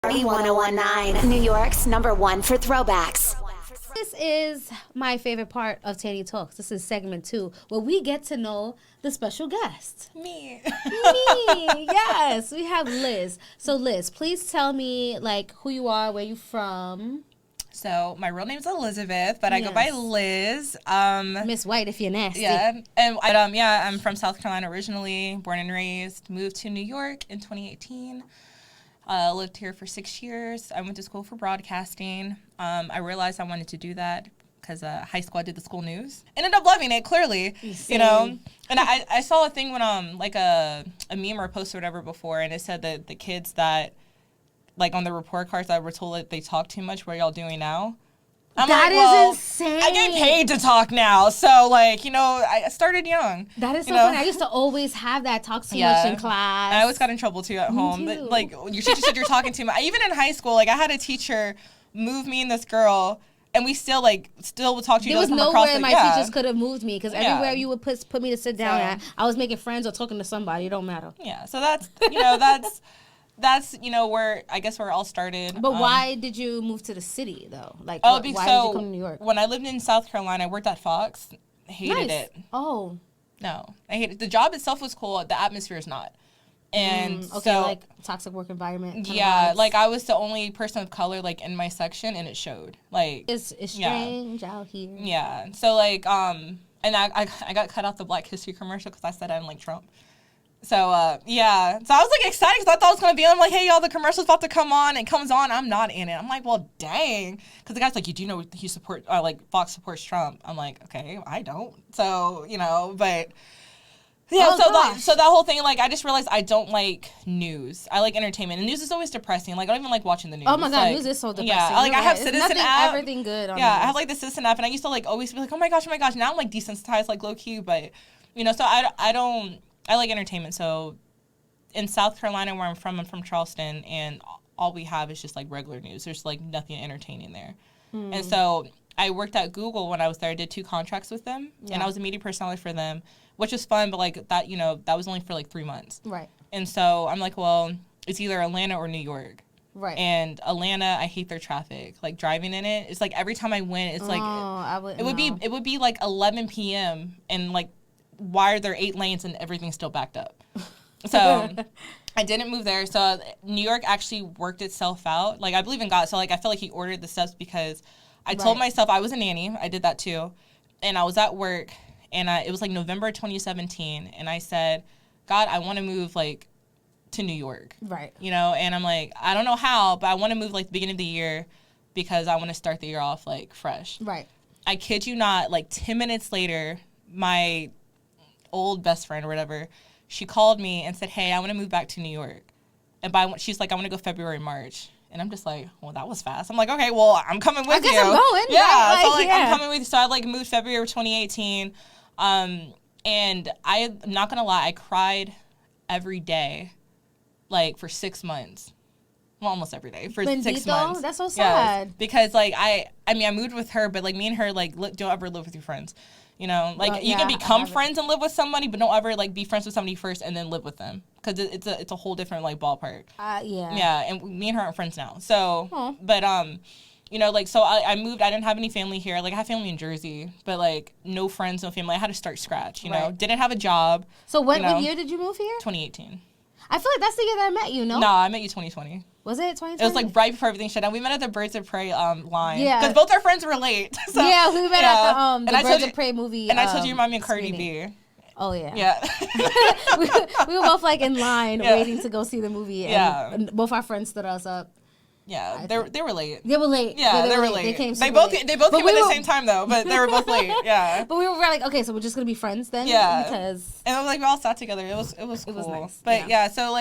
B1019, New York's #1 for throwbacks. This is my favorite part of Tany Talks. This is segment 2, where we get to know the special guest. Me. Yes. We have Liz. So, Liz, please tell me, who you are, where you from. So, my real name's Elizabeth, but I go by Liz. Miss White, if you're nasty. Yeah. And, I'm from South Carolina originally, born and raised. Moved to New York in 2018. Lived here for 6 years. I went to school for broadcasting. I realized I wanted to do that because high school I did the school news. Ended up loving it, clearly. You know. And I saw a thing when a meme or a post or whatever before, and it said that the kids that on the report cards that were told that they talk too much, what are y'all doing now? That is insane. I get paid to talk now, so I started young. That is so funny. I used to always have that talk too much in class. I always got in trouble too at home. Too. But, your teacher said you're talking too much. Even in high school, I had a teacher move me and this girl, and we still would talk to each other. There was nowhere my teachers could have moved me, because everywhere you would put me to sit down at, I was making friends or talking to somebody. It don't matter. Yeah, so that's that's where I guess where it all started. But why did you move to the city though? Why did you come to New York? When I lived in South Carolina, I worked at Fox. Hated it. Oh. No, I hated it. The job itself was cool. The atmosphere is not. And toxic work environment. Yeah, I was the only person of color in my section, and it showed. It's strange out here. Yeah. So and I got cut out the Black History commercial because I said I didn't like Trump. So, So I was, excited because I thought it was going to be on. I'm like, hey, y'all, the commercial's about to come on. It comes on. I'm not in it. I'm like, well, dang. Because the guy's like, you do know he supports, Fox supports Trump. I'm like, okay, I don't. So, but... Yeah, so that whole thing, I just realized I don't like news. I like entertainment. And news is always depressing. I don't even like watching the news. Oh, my God, news is so depressing. Yeah, I have Citizen app. Everything good on Yeah, news. I have, the Citizen app, and I used to, always be oh, my gosh. Now I'm, desensitized, low-key. But, so I don't... I like entertainment. So in South Carolina, where I'm from Charleston, and all we have is just regular news. There's nothing entertaining there. And so I worked at Google when I was there. I did 2 contracts with them, and I was a media personality for them, which was fun. But that, that was only for 3 months. Right. And so I'm like, well, it's either Atlanta or New York. Right. And Atlanta, I hate their traffic. Driving in it, it's every time I went, it's it would be 11 p.m. and why are there 8 lanes and everything's still backed up? So I didn't move there. So New York actually worked itself out. I believe in God. So I feel he ordered the steps, because I told myself I was a nanny. I did that too. And I was at work, and it was November 2017. And I said, God, I want to move to New York. Right. And I'm I don't know how, but I want to move the beginning of the year, because I want to start the year off fresh. Right. I kid you not, 10 minutes later, my old best friend or whatever, she called me and said, hey, I want to move back to New York. And she's I want to go February, March. And I'm just well, that was fast. I'm okay, well, I'm coming with you. I guess I'm going. Yeah, right? I'm coming with you. So I moved February 2018. And I'm not going to lie, I cried every day, for 6 months. Well, almost every day for 6 months. That's so sad. Yes, because I moved with her, but me and her don't ever live with your friends. You can become friends and live with somebody, but don't ever be friends with somebody first and then live with them, because it's a whole different ballpark. Yeah. Yeah, and me and her aren't friends now. So, but so I moved. I didn't have any family here. I have family in Jersey, but no friends, no family. I had to start scratch. Didn't have a job. So what year did you move here? 2018. I feel that's the year that I met you. No, I met you 2020. Was it 2020? It was right before everything shut down. We met at the Birds of Prey line. Yeah. Because both our friends were late. So, yeah, we met at the Birds of Prey movie. And I told you you remind me of Cardi B. Oh, yeah. Yeah. we were both in line waiting to go see the movie. And both our friends stood us up. Yeah, they were late. They were late. Yeah, they were late. They came They both came at the same time though, but they were both late. Yeah. But we were okay, so we're just gonna be friends then. Yeah. Because and we all sat together. It was cool. It was nice. But so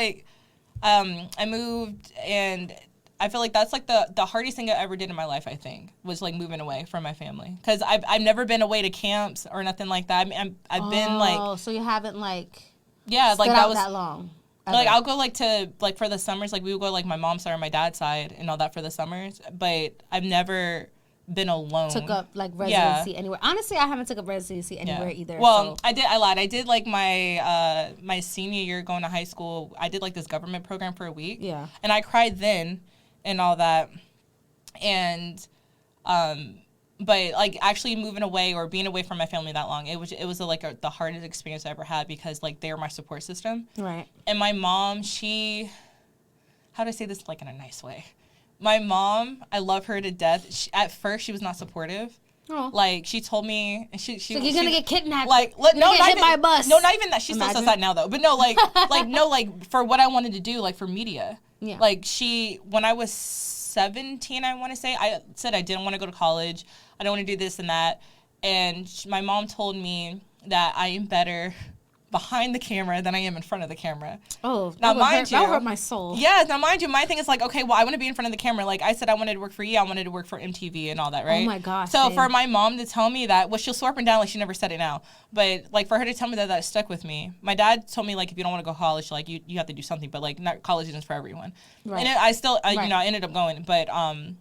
I moved, and I feel that's the hardest thing I ever did in my life. I think was moving away from my family, because I've never been away to camps or nothing like that. I've been so you haven't that was that long. Okay. I'll go to for the summers, we would go my mom's side or my dad's side and all that for the summers, but I've never been alone. Took up residency anywhere. Honestly, I haven't took up residency anywhere either. Well, so. I lied. I did my senior year going to high school. I did this government program for a week. Yeah. And I cried then. and all that. And but like actually moving away or being away from my family that long, it was the hardest experience I ever had, because like they were my support system. Right. And my mom, how do I say this like in a nice way? My mom, I love her to death. At first, she was not supportive. Oh. Like, she told me, and she so you're gonna get kidnapped. Like, no, not hit by a bus. No, not even that. She still says that now, though. But no, like, for what I wanted to do, like, for media. Yeah. Like, when I was 17, I want to say, I said I didn't want to go to college. I don't want to do this and that. And my mom told me that I am better behind the camera than I am in front of the camera. Oh, now that hurt my soul. Yeah, now mind you, my thing is like, okay, well, I want to be in front of the camera. Like I said, I wanted to work for I wanted to work for MTV and all that, right? Oh my gosh. So for my mom to tell me that, well, she'll swear up and down like she never said it now, but like for her to tell me that stuck with me. My dad told me like, if you don't want to go to college, like you have to do something, but like not college isn't for everyone. Right. And I ended up going, but and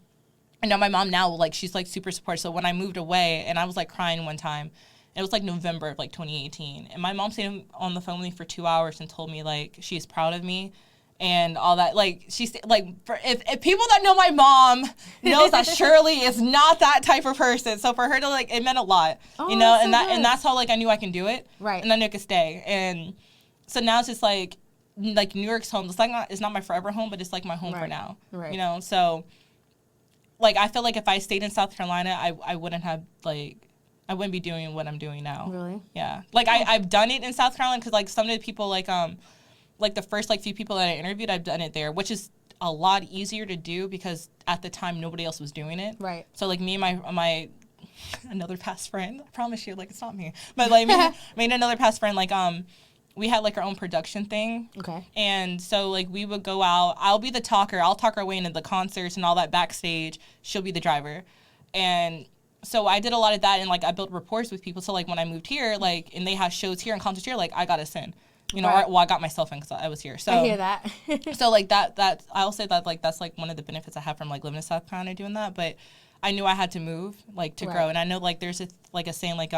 now my mom now, like she's like super supportive. So when I moved away and I was like crying one time, it was like November of like 2018, and my mom stayed on the phone with me for 2 hours and told me like she's proud of me and all that. Like she's like, if people that know my mom knows that Shirley is not that type of person, so for her to like, it meant a lot, you know, and and that's how like I knew I can do it, right? And I knew I could stay, and so now it's just like New York's home. It's not my forever home, but it's like my home for now, right? You know, so like I feel like if I stayed in South Carolina, I wouldn't have I wouldn't be doing what I'm doing now. Really? Yeah. Like, I've done it in South Carolina because, like, some of the people, like the first, like, few people that I interviewed, I've done it there, which is a lot easier to do because at the time, nobody else was doing it. Right. So, like, me and my another past friend, I promise you, like, it's not me. But, like, me and another past friend, like, we had, like, our own production thing. Okay. And so, like, we would go out. I'll be the talker. I'll talk our way into the concerts and all that backstage. She'll be the driver. And so I did a lot of that, and, like, I built rapport with people. So, like, when I moved here, like, and they have shows here and concerts here, like, I got us in. You know, right. I got myself in because I was here. So I hear that. so, like, that I'll say that, like, that's, like, one of the benefits I have from, like, living in South Carolina doing that. But I knew I had to move, like, to grow. And I know, like, there's a saying, like,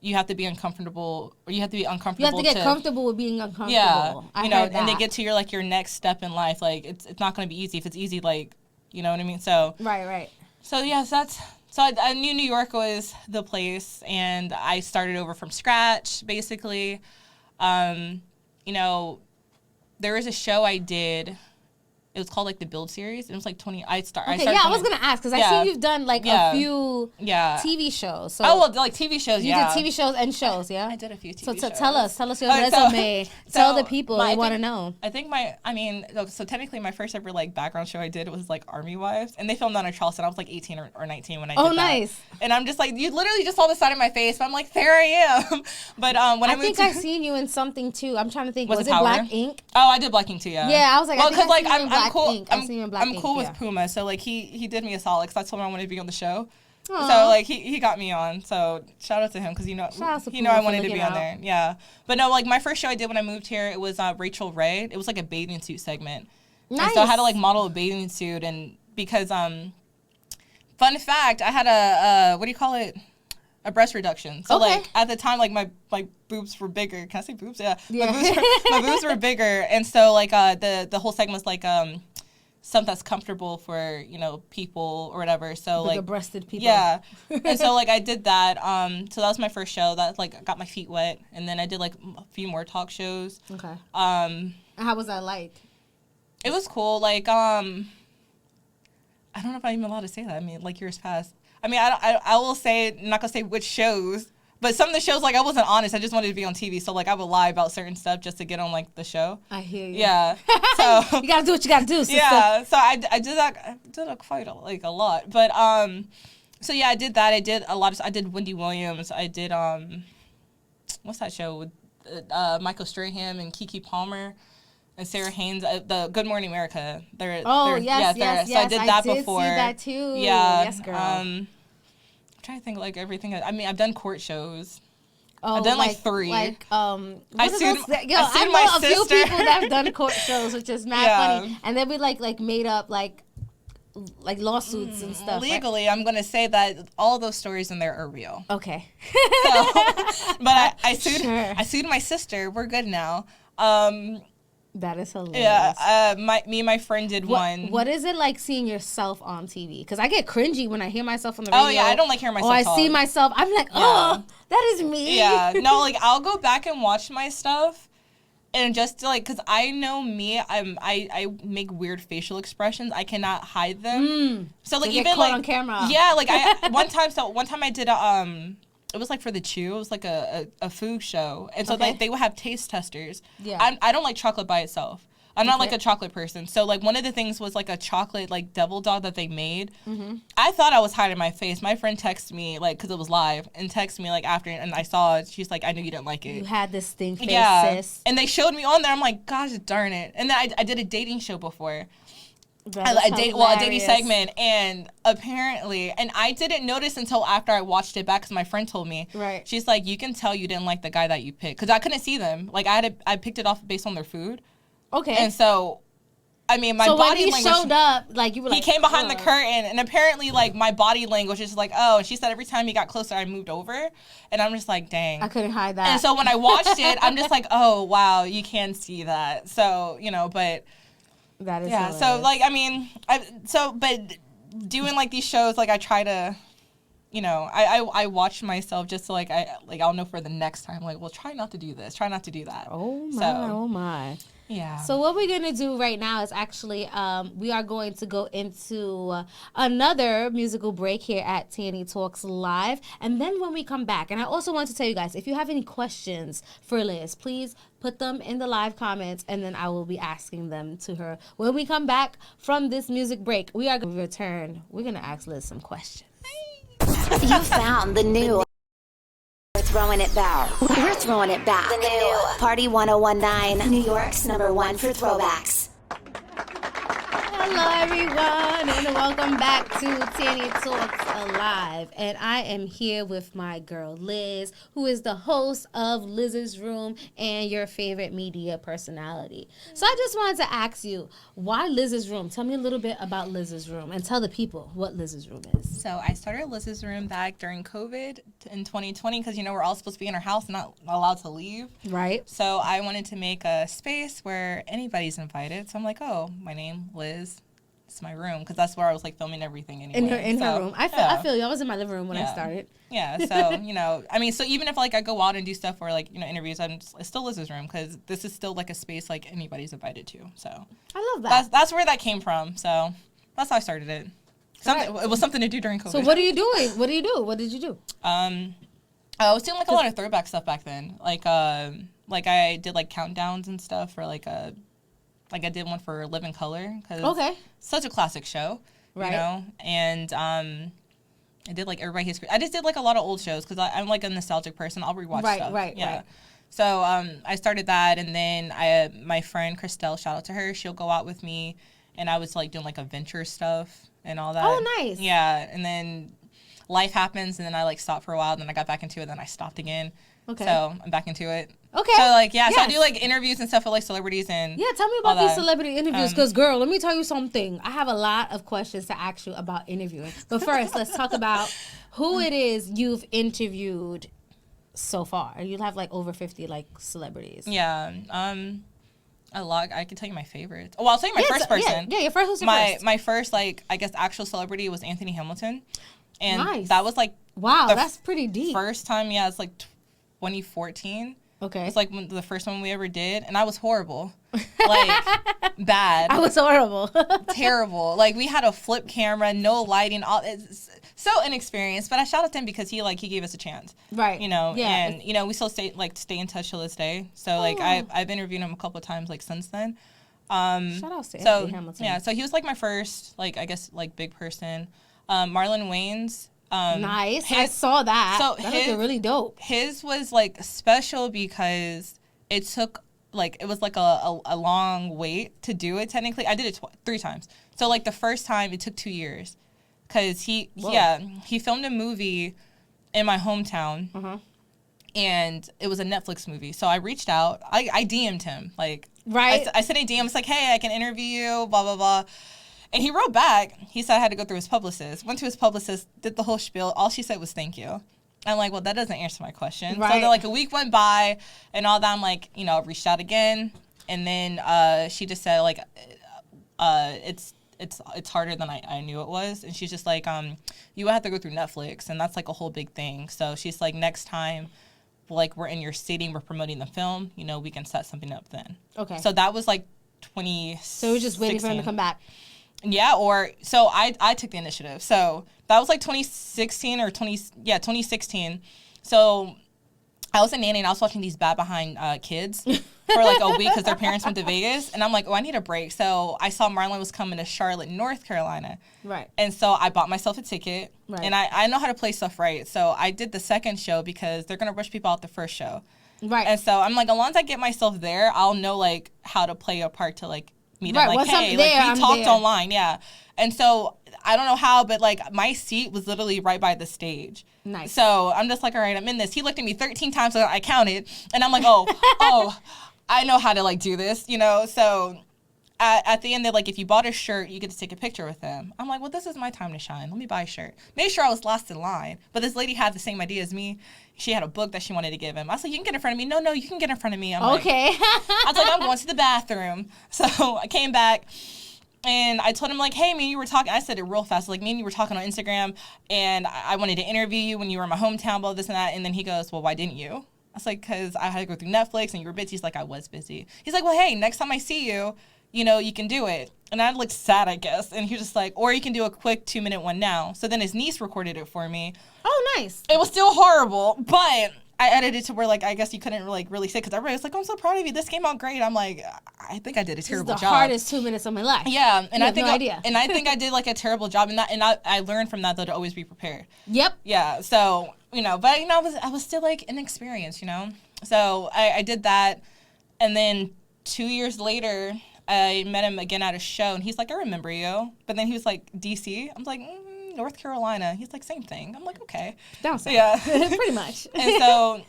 you have to be uncomfortable, or you have to be uncomfortable. You have to get comfortable with being uncomfortable. Yeah. You know, and they get to your next step in life. Like, it's not going to be easy. If it's easy, like, you know what I mean? So. Right. So, yes, So I knew New York was the place, and I started over from scratch, basically. You know, there was a show I did. It was called, like, the Build series. It was, like, 20... I started I was going to ask, because I see you've done, like, a few TV shows. So like, TV shows, You did TV shows and shows, yeah? I did a few TV shows. So tell us your resume. Tell the people, they want to know. I think so technically my first ever, like, background show I did was, like, Army Wives. And they filmed that in Charleston. I was, like, 18 or 19 when I did that. Oh, nice. And I'm just, like, you literally just saw the side of my face. But I'm like, there I am. But when I moved I seen you in something, too. I'm trying to think. Was it Power? Black Ink? Oh, I did Black Ink, too, yeah. Yeah, I was like, because, like, I'm cool. Ink. I'm cool with Puma, so like he did me a solid because I told him I wanted to be on the show. Aww. So like he got me on. So shout out to him because I wanted to be on there. Yeah, but no, like my first show I did when I moved here, it was Rachel Ray. It was like a bathing suit segment. Nice. And so I had to like model a bathing suit, and because fun fact, I had a breast reduction. So like at the time, like my boobs were bigger. Can I say boobs? Yeah. My boobs were bigger, and so like the whole segment was like something that's comfortable for, you know, people or whatever. So like breasted people. Yeah. And so like I did that. So that was my first show. That like got my feet wet, and then I did like a few more talk shows. Okay. How was that like? It was cool. Like I don't know if I'm even allowed to say that. I mean, like years past. I mean, I will say, I'm not gonna say which shows, but some of the shows, like, I wasn't honest. I just wanted to be on TV, so like I would lie about certain stuff just to get on like the show. I hear you. Yeah. So you gotta do what you gotta do, sister. Yeah. So I did that. I did that quite a lot, but so yeah, I did that. I did a lot of. I did Wendy Williams. I did what's that show with Michael Strahan and Keke Palmer and Sarah Haynes, the Good Morning America. Yes. So I did that before. I did see that too. Yeah. Yes, girl. I'm trying to think like everything. I mean, I've done court shows. Oh, I've done like 3. I sued know my a few sister. people that have done court shows, which is mad funny. And then we like made up like lawsuits and stuff. Legally, right? I'm gonna say that all those stories in there are real. Okay. But I sued. Sure. I sued my sister. We're good now. That is hilarious. Yeah, me and my friend did one. What is it like seeing yourself on TV? Because I get cringy when I hear myself on the radio. Oh, yeah, I don't like hearing myself Or I talk. see myself, I'm like, oh, that is me. Yeah, no, like, I'll go back and watch my stuff, and just to, like, because I know me, I make weird facial expressions. I cannot hide them. So, like, you even, get caught like, on camera. Yeah, like, one time I did it was like for the Chew. It was like a food show, and so like they would have taste testers. Yeah, I don't like chocolate by itself. I'm not like a chocolate person. So like one of the things was like a chocolate like devil dog that they made. I thought I was hiding my face. My friend texted me like because it was live and texted me like after, and I saw it. She's like, I knew you didn't like it. You had this thing face, sis. And they showed me on there. I'm like, gosh darn it. And then I did a dating show before. A dating segment, and apparently, and I didn't notice until after I watched it back because my friend told me. Right. She's like, you can tell you didn't like the guy that you picked because I couldn't see them. Like I picked it off based on their food. Okay. And so, I mean, my so body when he language. showed up, like you were like. He came behind the curtain, and apparently, like my body language is like, oh. And she said every time he got closer, I moved over, and I'm just like, dang. I couldn't hide that. And so when I watched it, I'm just like, oh wow, you can see that. So but. That is hilarious. So like I mean but doing like these shows like I try to I watch myself just so like I'll know for the next time like well try not to do this, try not to do that. Oh my. Yeah. So what we're going to do right now is actually we are going to go into another musical break here at Tany Talks Live. And then when we come back, and I also want to tell you guys, if you have any questions for Liz, please put them in the live comments, and then I will be asking them to her. When we come back from this music break, we are going to return. We're going to ask Liz some questions. You found the new. We're throwing it back. We're throwing it back. The new Party 1019, New York's #1 for throwbacks. Hello, everyone, and welcome back to Tany Talks Alive. And I am here with my girl, Liz, who is the host of Liz's Room and your favorite media personality. So I just wanted to ask you, why Liz's Room? Tell me a little bit about Liz's Room and tell the people what Liz's Room is. So I started Liz's Room back during COVID in 2020 because, we're all supposed to be in our house and not allowed to leave. Right. So I wanted to make a space where anybody's invited. So I'm like, oh, my name, Liz. It's my room because that's where I was like filming everything anyway. In her room. I feel you. I was in my living room when I started. Yeah. So, I mean, so even if like I go out and do stuff or like, interviews, it's still Liz's room because this is still like a space like anybody's invited to. So I love that. That's where that came from. So that's how I started it. It was something to do during COVID. So what are you doing? What do you do? What did you do? I was doing like a lot of throwback stuff back then. Like I did like countdowns and stuff for like I did one for Live in Color because such a classic show, right? And I did like Everybody Hates Chris. I just did like a lot of old shows because I'm like a nostalgic person. I'll rewatch stuff. Right. So I started that, and then my friend Christelle, shout out to her, she'll go out with me, and I was like doing like adventure stuff and all that. Oh, nice. Yeah, and then life happens, and then I like stopped for a while, and then I got back into it, and then I stopped again. Okay. So I'm back into it. Okay. So like so I do like interviews and stuff with like celebrities and tell me about these celebrity interviews because girl, let me tell you something. I have a lot of questions to ask you about interviewing. But first, let's talk about who it is you've interviewed so far. You have like over 50 like celebrities. Yeah. A lot. I can tell you my favorites. Oh, well, I'll tell you my first person. Yeah, your first. Who's your first? My first like I guess actual celebrity was Anthony Hamilton, and nice. that was like wow, that's pretty deep. First time, it's like 2014. Okay. It's like the first one we ever did, and I was horrible. Like, bad. I was horrible. Terrible. Like, we had a flip camera, no lighting, it's so inexperienced, but I shout out to him because he gave us a chance. Right. Yeah. And, we still stay in touch till this day. So, like, I've interviewed him a couple of times, like, since then. Shout out to Anthony Hamilton. Yeah, so he was, like, my first, like, I guess, like, big person. Marlon Wayans. Nice. I saw that. So that was really dope. His was like special because it took like it was like a long wait to do it. Technically, I did it 3 times. So like the first time it took 2 years because he filmed a movie in my hometown, and it was a Netflix movie. So I reached out. I DM'd him like I sent a DM. It's like, hey, I can interview you. Blah blah blah. And he wrote back. He said I had to go through his publicist. Went to his publicist, did the whole spiel. All she said was thank you. I'm like, well, that doesn't answer my question. Right. So then, like, a week went by and all that. I'm like, reached out again. And then she just said, like, it's harder than I knew it was. And she's just like, you would have to go through Netflix, and that's like a whole big thing. So she's like, next time, like, we're in your city, we're promoting the film, you know, we can set something up then. Okay. So that was like 2016. So we're just waiting for him to come back. Yeah, or so I took the initiative. So that was like 2016 or 2016. So I was a nanny and I was watching these Bad Behind kids for like a week because their parents went to Vegas. And I'm like, oh, I need a break. So I saw Marlon was coming to Charlotte, North Carolina. Right. And so I bought myself a ticket. Right. And I know how to play stuff right. So I did the second show because they're going to rush people out the first show. Right. And so I'm like, as long as I get myself there, I'll know like how to play a part to like meet right. up. Like, hey, like we talked online. Yeah. And so I don't know how, but like my seat was literally right by the stage. Nice. So I'm just like, all right, I'm in this. He looked at me 13 times, so I counted, and I'm like, oh, I know how to like do this, you know. So at the end, they're like, if you bought a shirt, you get to take a picture with him. I'm like, well, this is my time to shine. Let me buy a shirt. Made sure I was last in line, but this lady had the same idea as me. She had a book that she wanted to give him. I was like, you can get in front of me. No, you can get in front of me. I'm okay. Like, I was like, I'm going to the bathroom. So I came back. And I told him, like, hey, me and you were talking. I said it real fast. Like, me and you were talking on Instagram, and I wanted to interview you when you were in my hometown, blah, this and that. And then he goes, well, why didn't you? I was like, because I had to go through Netflix, and you were busy. He's like, I was busy. He's like, well, hey, next time I see you, you know, you can do it. And I looked sad, I guess. And he was just like, or you can do a quick 2-minute one now. So then his niece recorded it for me. Oh, nice. It was still horrible, but I edited it to where, like, I guess you couldn't like really say, because everybody was like, oh, I'm so proud of you. This came out great. I'm like, I think I did a terrible job. This is the hardest 2 minutes of my life. Yeah, and I think no idea. And I think I did like a terrible job, and I learned from that, though, to always be prepared. Yep. Yeah. So but I was still like an experience, you know. So I did that, and then 2 years later, I met him again at a show, and he's like, I remember you. But then he was like, DC. I'm like, North Carolina. He's like, same thing. I'm like, okay. Down south. Yeah. Pretty much. And so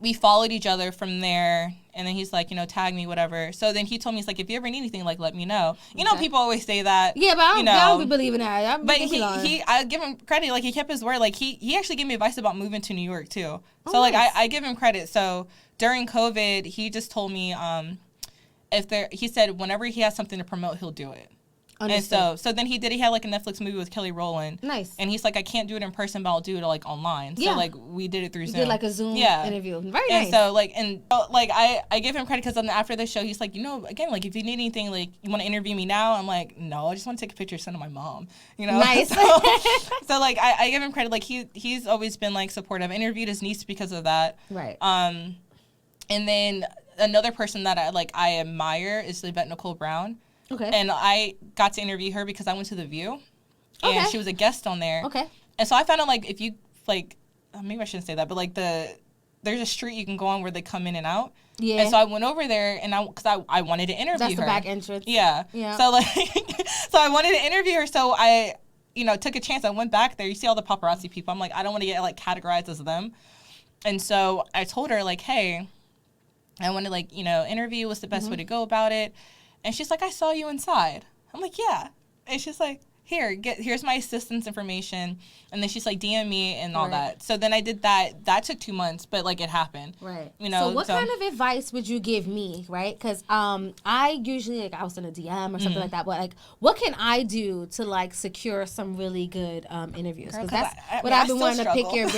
we followed each other from there, and then he's like, you know, tag me, whatever. So then he told me, he's like, if you ever need anything, like, let me know. You know, people always say that. Yeah, but I don't be believing that. But I give him credit. Like, he kept his word. Like, he actually gave me advice about moving to New York, too. So, like, nice. I give him credit. So during COVID, he just told me he said whenever he has something to promote, he'll do it. Understood. And so then he had like a Netflix movie with Kelly Rowland. Nice. And he's like, I can't do it in person, but I'll do it like online. So like we did it through Zoom. Did like a Zoom interview. Very nice. And so like I give him credit because after the show he's like, you know, again, like if you need anything, like you want to interview me now, I'm like, no, I just want to take a picture, send to my mom. You know. Nice. So like I give him credit. Like he's always been like supportive. I interviewed his niece because of that. Right. And then another person that I admire is Yvette Nicole Brown. Okay. And I got to interview her because I went to The View. Okay. And she was a guest on there. Okay. And so I found out, like, if you, like, maybe I shouldn't say that, but, like, there's a street you can go on where they come in and out. Yeah. And so I went over there, and because I wanted to interview her. That's the back entrance. Yeah. Yeah. So, like, so I wanted to interview her, so I, took a chance. I went back there. You see all the paparazzi people. I'm like, I don't want to get, like, categorized as them. And so I told her, like, hey, I want to, like, interview. What's the best way to go about it? And she's like, I saw you inside. I'm like, yeah. And she's like, here's my assistant's information. And then she's like, DM me and all that. So then I did that. That took 2 months, but like it happened. Right. So what kind of advice would you give me, right? Because I usually, like, I was in a DM or something like that. But like, what can I do to like secure some really good interviews? Because that's what I've been wanting to pick your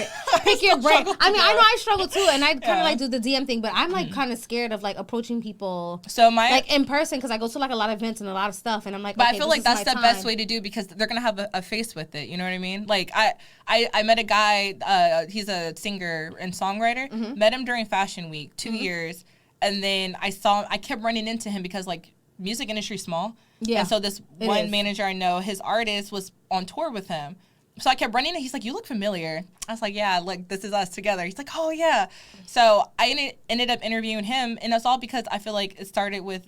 brain. I mean, I know I struggle too, and I kind of like do the DM thing, but I'm like kind of scared of like approaching people like in person because I go to like a lot of events and a lot of stuff, and I'm like, but I feel like that's the best way to do because they're gonna have a face with it. You know what I mean? Like I met a guy. He's a singer and songwriter. Met him during Fashion Week 2 years, and then I kept running into him because like music industry small. Yeah. And so this one manager I know, his artist was on tour with him. So I kept running and he's like, you look familiar. I was like, yeah, like this is us together. He's like, oh yeah. So I ended up interviewing him, and that's all because I feel like it started with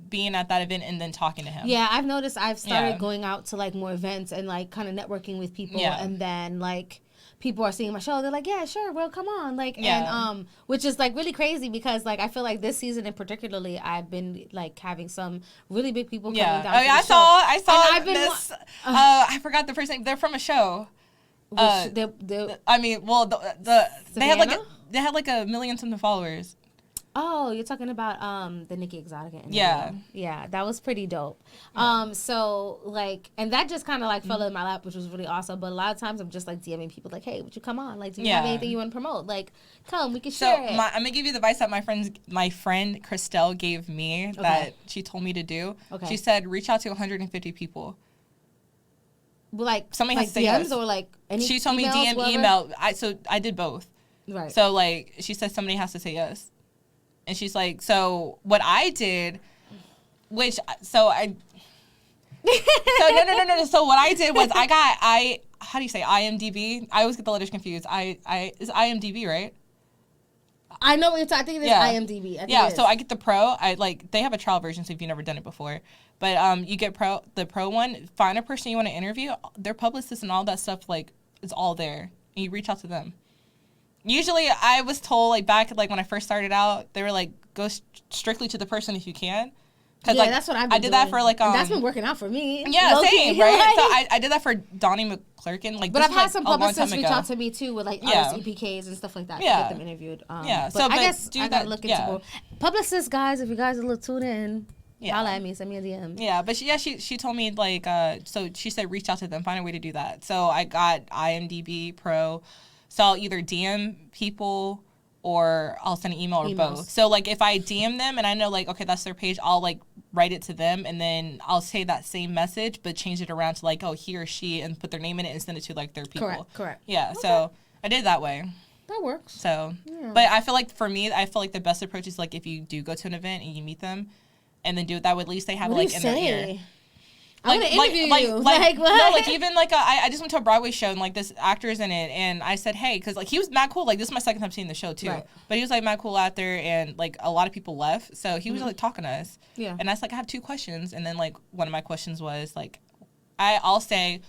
being at that event and then talking to him. Yeah, I've noticed I've started going out to like more events and like kind of networking with people, and then like people are seeing my show. They're like, yeah, sure, well, come on, like, and which is like really crazy because like I feel like this season in particularly I've been like having some really big people coming down. Oh yeah, I saw this. I forgot the first name. They're from a show. I mean, well, they had like 1 million something followers. Oh, you're talking about the Nicki Exotica interview. Yeah. Yeah, that was pretty dope. So like, and that just kind of like fell in my lap, which was really awesome. But a lot of times I'm just like DMing people like, hey, would you come on? Like, do you have anything you want to promote? Like, come, we can share it. I'm gonna give you the advice that my friend Christelle gave me that she told me to do. Okay. She said reach out to 150 people. Like somebody has to say DMs yes. Or like any she told emails, me DM, whatever? email. So I did both. Right. So like she said somebody has to say yes. And she's like, so what I did, no. So what I did was how do you say IMDb? I always get the letters confused. Is IMDb, right? I know what you're talking. I think it's IMDb. So I get the pro. They have a trial version, so if you've never done it before. But you get the pro one. Find a person you want to interview. Their publicist and all that stuff is all there. And you reach out to them. Usually, I was told back when I first started out, they were go strictly to the person if you can. That's what I've been I did that for and that's been working out for me. Yeah, same, right? So I did that for Donnie McClurkin. But I've had some publicists reach out to me too with artist EPKs and stuff like that to get them interviewed. But I guess I gotta look into more publicists, guys. If you guys are a little tuned in. Holla at me, send me a DM. Yeah, but she told me so she said reach out to them, find a way to do that. So I got IMDb Pro. So I'll either DM people or I'll send an email or both. So if I DM them and I know okay, that's their page, I'll write it to them and then I'll say that same message but change it around to oh, he or she, and put their name in it and send it to their people. Correct. Yeah. Okay. So I did that way. That works. So but I feel for me, the best approach is if you do go to an event and you meet them and then do it that way, at least they have it in their ear. I want to interview you. What? No, even I just went to a Broadway show and this actor's in it, and I said, hey, because he was mad cool. This is my second time seeing the show too, but he was mad cool out there, and a lot of people left, so he was talking to us. Yeah. And I was I have two questions, and then one of my questions was I'll say,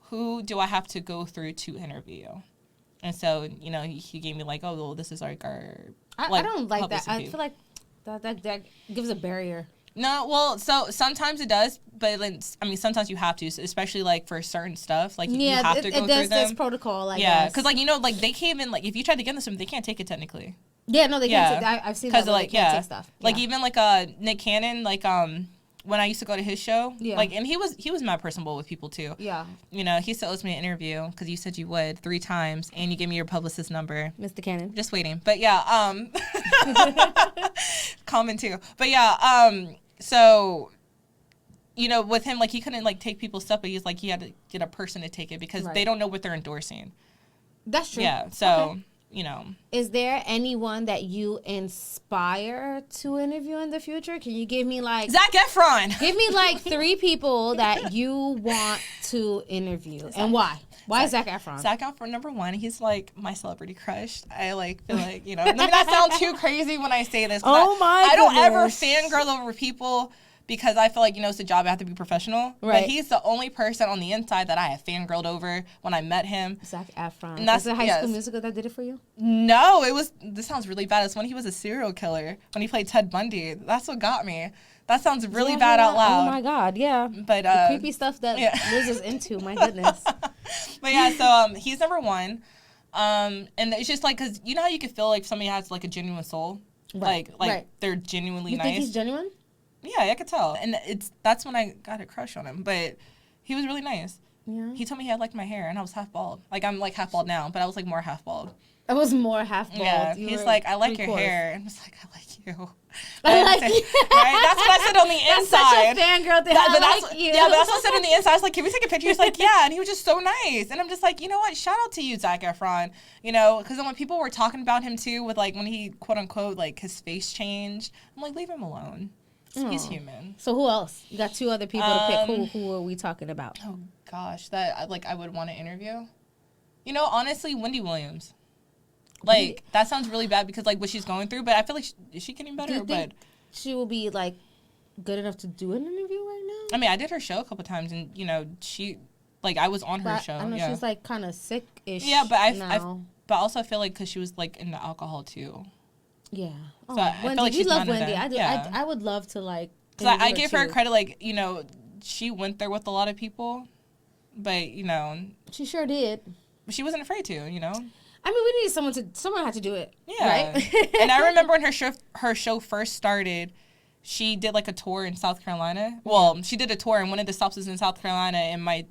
who do I have to go through to interview? And so he gave me oh, well, this is our. I don't like that. I feel like that gives a barrier. No, well, so sometimes it does, but sometimes you have to, especially for certain stuff. You have to go through them. There's protocol, I guess. Because they can't even if you try to get them, they can't take it technically. Yeah, no, they can't. I've seen that. Because take stuff. Even Nick Cannon, when I used to go to his show, and he was mad personable with people too. Yeah. He still owes me an interview because you said you would 3 times, and you gave me your publicist number. Mr. Cannon. Just waiting, but comment too, but so, with him, he couldn't, take people's stuff, but he's, he had to get a person to take it because they don't know what they're endorsing. That's true. Yeah, so, Is there anyone that you inspire to interview in the future? Can you give me, Zac Efron! Give me, 3 people that you want to interview, and why? Why Zac Efron? Zac Efron, number 1, he's my celebrity crush. I feel let me not sound too crazy when I say this. I don't ever fangirl over people because I feel it's a job. I have to be professional. Right. But he's the only person on the inside that I have fangirled over when I met him. Zac Efron. And that's the High School Musical that did it for you? No, this sounds really bad. It's when he was a serial killer, when he played Ted Bundy. That's what got me. That sounds really bad out loud. Oh my God, yeah. But the creepy stuff that Liz is into, my goodness. But so he's number 1. And it's just because you know how you can feel somebody has a genuine soul? Right. They're genuinely nice. You think he's genuine? Yeah, I could tell. And that's when I got a crush on him. But he was really nice. Yeah. He told me he had my hair, and I was half bald. I'm half bald now, but I was more half bald. I was more half bald. Yeah. He's I like your hair. And I was I like you. I like you. Right? That's what I said on the inside. That's such a fangirl thing. I like you. Yeah, but that's what I said on the inside. I was can we take a picture? He's yeah. And he was just so nice. And I'm just you know what? Shout out to you, Zac Efron. Because then when people were talking about him too, with when he quote unquote his face changed, I'm leave him alone. He's human. So who else? You got 2 other people to pick. Who are we talking about? Oh gosh, that I would want to interview. Honestly, Wendy Williams. That sounds really bad because what she's going through, but I feel is she getting better? Do you think she will be good enough to do an interview right now? I did her show a couple times, and she I was on her show. I know she's kind of sick-ish. Yeah, but but also I feel because she was into alcohol too. Yeah. So I Wendy, feel we love Wendy. I do. Yeah. I would love to because I give her credit. She went there with a lot of people, but she sure did. She wasn't afraid to. I mean, we needed someone had to do it. Yeah. Right? And I remember when her show first started, she did like a tour in South Carolina. Well, she did a tour, and one of the stops was in South Carolina, and my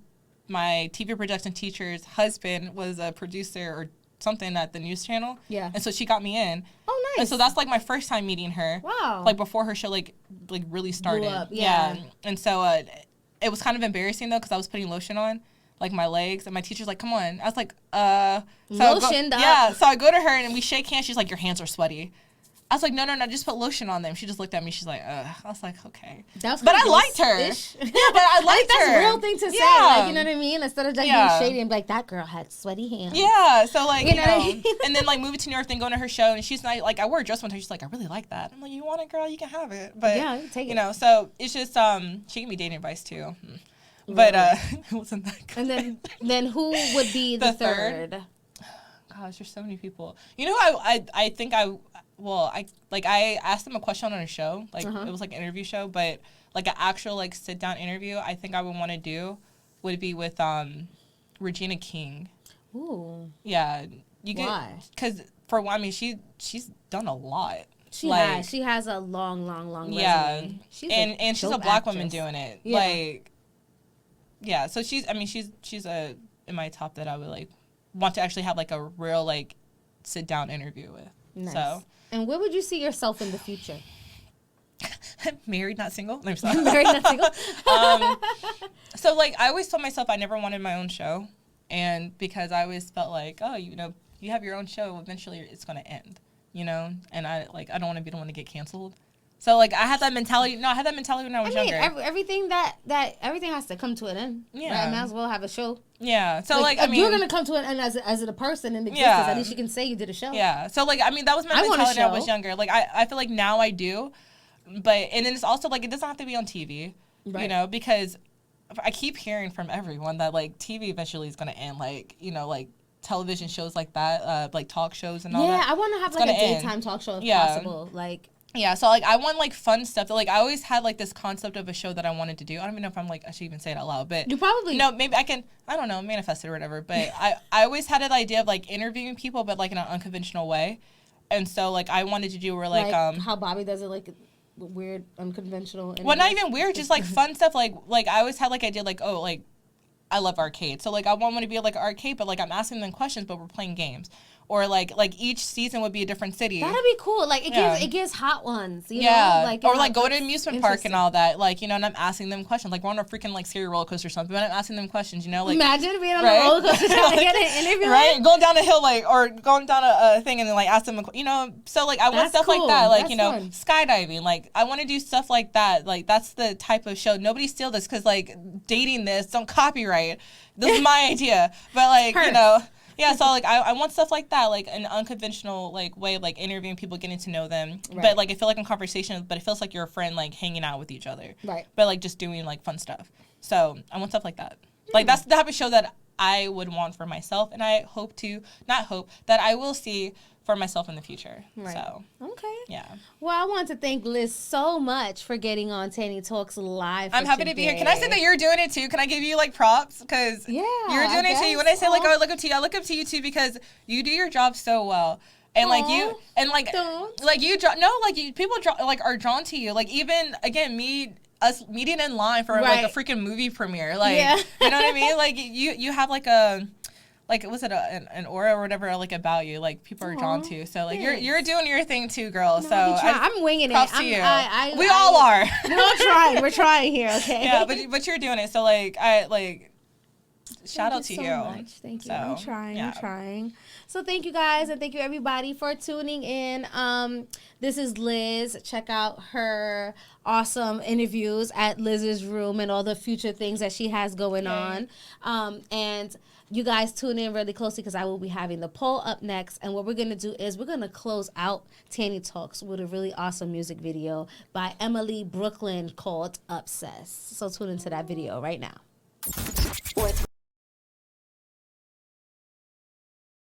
TV production teacher's husband was a producer or something at the news channel. Yeah. And so she got me in. Oh, nice. And so that's like my first time meeting her. Wow. Like before her show like really started. Blew up, yeah. And so it was kind of embarrassing though because I was putting lotion on like my legs, and my teacher's like, "Come on." I was like, So lotion, yeah. So I go to her and we shake hands. She's like, "Your hands are sweaty." I was like, no, just put lotion on them. She just looked at me. She's like, ugh. I was like, okay. But I liked her. Yeah, but I liked her. That's a real thing to say. Like, you know what I mean? Instead of just being shady and be like, that girl had sweaty hands. Yeah. So, like, you know. what I mean? And then, like, moving to New York, then going to her show. And she's like, I wore a dress one time. She's like, I really like that. I'm like, you want it, girl? You can have it. But, yeah, you can take it. You know, so it's just, she gave me dating advice, too. But it wasn't that good. And then who would be the third? Gosh, there's so many people. You know, I think I asked them a question on a show, like it was like an interview show, but like an actual like sit down interview, I think I would want to do would be with Regina King. Ooh. Yeah, you get Why? because for one, I mean she's done a lot. She has a long resume. And she's a black woman doing it. Yeah. Like, yeah. So she's in my top that I would like want to actually have like a real like sit down interview with. Nice. So. And where would you see yourself in the future? Married, not single. No, I'm sorry. Married, not single. So like I always told myself I never wanted my own show, and because I always felt like, oh, you know, you have your own show, eventually it's gonna end, you know, and I don't want to be the one to get canceled. So like I had that mentality. No, I had that mentality when I was younger. Everything everything has to come to an end. Yeah, right? I might as well have a show. Yeah. So like if I mean, you're gonna come to an end as a person in existence, yeah. at least you can say you did a show. Yeah. So like I mean that was my mentality when I was younger. Like I feel like now I do, but and then it's also like it doesn't have to be on TV, right. You know, because I keep hearing from everyone that like TV eventually is gonna end. Like you know like television shows like that, like talk shows and all that. Yeah, I want to have like a daytime talk show if possible. Like. Yeah, so, like, I want, like, fun stuff. That, like, I always had, like, this concept of a show that I wanted to do. I don't even know if I'm, like, I should even say it out loud, but... You probably... No, maybe I can, I don't know, manifest it or whatever, but I always had an idea of, like, interviewing people, but, like, in an unconventional way. And so, like, I wanted to do where, like how Bobby does it, like, weird, unconventional... Well, not even weird, just, like, fun stuff. Like, I always had, like, idea, like, oh, like, I love arcade. So, like, I want to be, like, an arcade, but, like, I'm asking them questions, but we're playing games. Or like each season would be a different city. That'd be cool. Like it gives hot ones. You know? Like or like go to an amusement park and all that. Like, you know, and I'm asking them questions. Like we're on a freaking like scary roller coaster or something. But I'm asking them questions. You know, like imagine being on a roller coaster trying to get an interview. Right, going down a hill like or going down a thing and then like ask them. You know, so like I want stuff like that. Like you know, skydiving. Like I want to do stuff like that. Like that's the type of show. Nobody steal this because like dating this don't copyright. This is my idea. But like you know. Yeah, so like I want stuff like that, like an unconventional like way of like interviewing people, getting to know them. Right. But like I feel like in conversation, but it feels like you're a friend, like hanging out with each other. Right. But like just doing like fun stuff. So I want stuff like that. Like that's the type of show that I would want for myself, and I that I will see for myself in the future. Right. So okay. Yeah. Well, I want to thank Liz so much for getting on Tany Talks Live. I'm happy to be here. Can I say that you're doing it too? Can I give you like props? Because you're doing it too. When I say like, oh, I look up to you, I look up to you too because you do your job so well. And like you, and like, like you, people like are drawn to you. Like even again, us meeting in line for like a freaking movie premiere. Like, you know what I mean? Like you have like a. Like, was it an aura or whatever, like, about you? Like, people are drawn to. So, like, you're doing your thing, too, girl. No, so, I'm winging it. Props to you. We all are. We're all trying. We're trying here, okay? Yeah, but you're doing it. So, like, shout out to you. Much. Thank you. So, I'm trying. So, thank you, guys. And thank you, everybody, for tuning in. This is Liz. Check out her awesome interviews at Liz's Room and all the future things that she has going on. And... you guys tune in really closely because I will be having the poll up next. And what we're going to do is we're going to close out Tany Talks with a really awesome music video by Emily Brooklyn called Obsessed. So tune into that video right now.